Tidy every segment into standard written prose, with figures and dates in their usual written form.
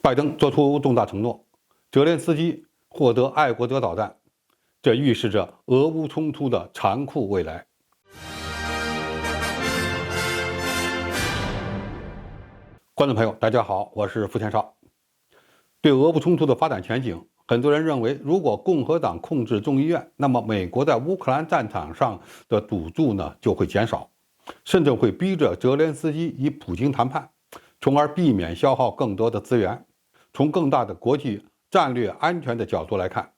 拜登做出重大承诺，泽连斯基获得爱国者导弹，这预示着俄乌冲突的残酷未来。观众朋友，大家好，我是付天少。对俄乌冲突的发展前景，很多人认为，如果共和党控制众议院，那么美国在乌克兰战场上的赌注就会减少，甚至会逼着泽连斯基与普京谈判，从而避免消耗更多的资源。从更大的国际战略安全的角度来看，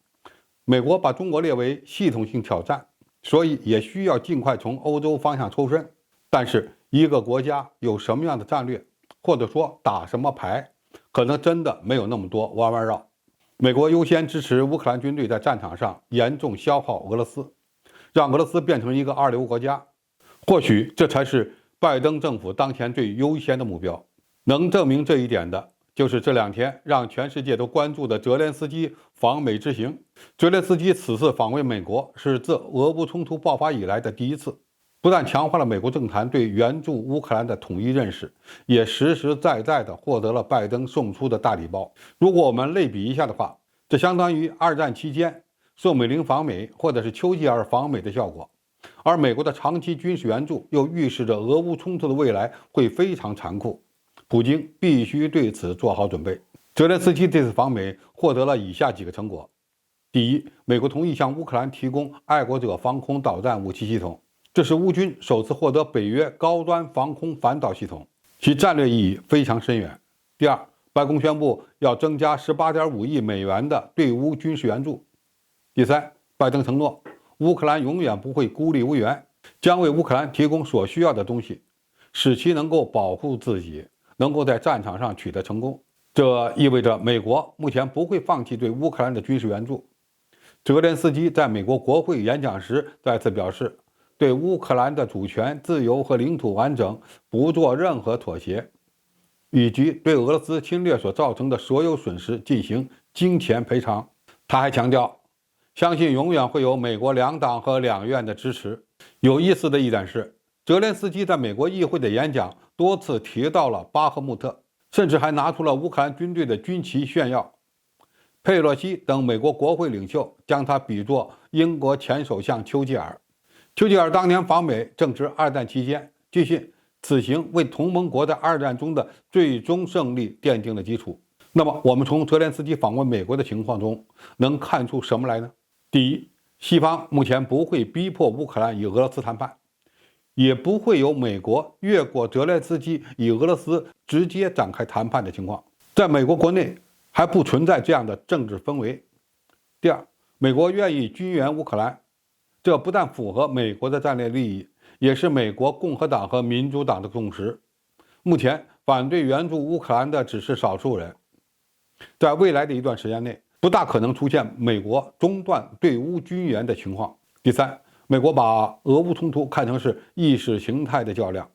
美国把中国列为系统性挑战，所以也需要尽快从欧洲方向抽身。但是，一个国家有什么样的战略，或者说打什么牌，可能真的没有那么多弯弯绕。美国优先支持乌克兰军队在战场上严重消耗俄罗斯，让俄罗斯变成一个二流国家。或许这才是拜登政府当前最优先的目标。能证明这一点的，就是这2天让全世界都关注的泽连斯基访美之行。泽连斯基此次访问美国是自俄乌冲突爆发以来的第一次，不但强化了美国政坛对援助乌克兰的统一认识，也实实在在地获得了拜登送出的大礼包。如果我们类比一下的话，这相当于2战期间宋美龄访美或者是丘吉尔访美的效果。而美国的长期军事援助又预示着俄乌冲突的未来会非常残酷，普京必须对此做好准备。泽连斯基这次访美获得了以下几个成果：第一，美国同意向乌克兰提供爱国者防空导弹武器系统，这是乌军首次获得北约高端防空反导系统，其战略意义非常深远。第二，白宫宣布要增加18.5亿美元的对乌军事援助。第三，拜登承诺乌克兰永远不会孤立无援，将为乌克兰提供所需要的东西，使其能够保护自己，能够在战场上取得成功。这意味着美国目前不会放弃对乌克兰的军事援助。泽连斯基在美国国会演讲时再次表示，对乌克兰的主权、自由和领土完整不做任何妥协，以及对俄罗斯侵略所造成的所有损失进行金钱赔偿。他还强调，相信永远会有美国2党和2院的支持。有意思的一点是，泽连斯基在美国议会的演讲多次提到了巴赫穆特，甚至还拿出了乌克兰军队的军旗炫耀。佩洛西等美国国会领袖将他比作英国前首相丘吉尔。丘吉尔当年访美正值2战期间，据信此行为同盟国在2战中的最终胜利奠定了基础。那么我们从泽连斯基访问美国的情况中能看出什么来呢？第一，西方目前不会逼迫乌克兰与俄罗斯谈判，也不会有美国越过泽连斯基与俄罗斯直接展开谈判的情况。在美国国内还不存在这样的政治氛围。第二，美国愿意军援乌克兰，这不但符合美国的战略利益，也是美国共和党和民主党的共识。目前反对援助乌克兰的只是少数人，在未来的一段时间内不大可能出现美国中断对乌军援的情况。第三，美国把俄乌冲突看成是意识形态的较量，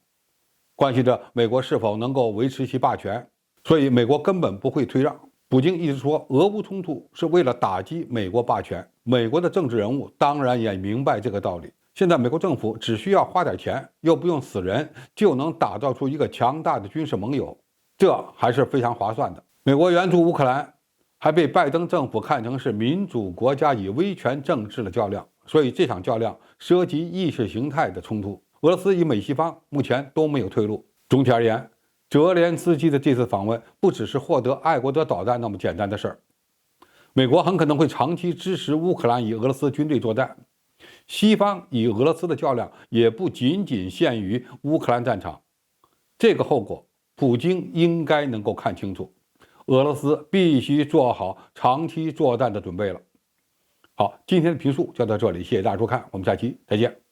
关系着美国是否能够维持其霸权，所以美国根本不会退让。普京一直说俄乌冲突是为了打击美国霸权，美国的政治人物当然也明白这个道理。现在美国政府只需要花点钱，又不用死人，就能打造出一个强大的军事盟友，这还是非常划算的。美国援助乌克兰还被拜登政府看成是民主国家与威权政治的较量，所以这场较量涉及意识形态的冲突。俄罗斯与美西方目前都没有退路。总体而言，泽连斯基的这次访问不只是获得爱国者导弹那么简单的事儿，美国很可能会长期支持乌克兰与俄罗斯军队作战。西方与俄罗斯的较量也不仅仅限于乌克兰战场，这个后果普京应该能够看清楚，俄罗斯必须做好长期作战的准备了。好，今天的评述就到这里，谢谢大家收看，我们下期再见。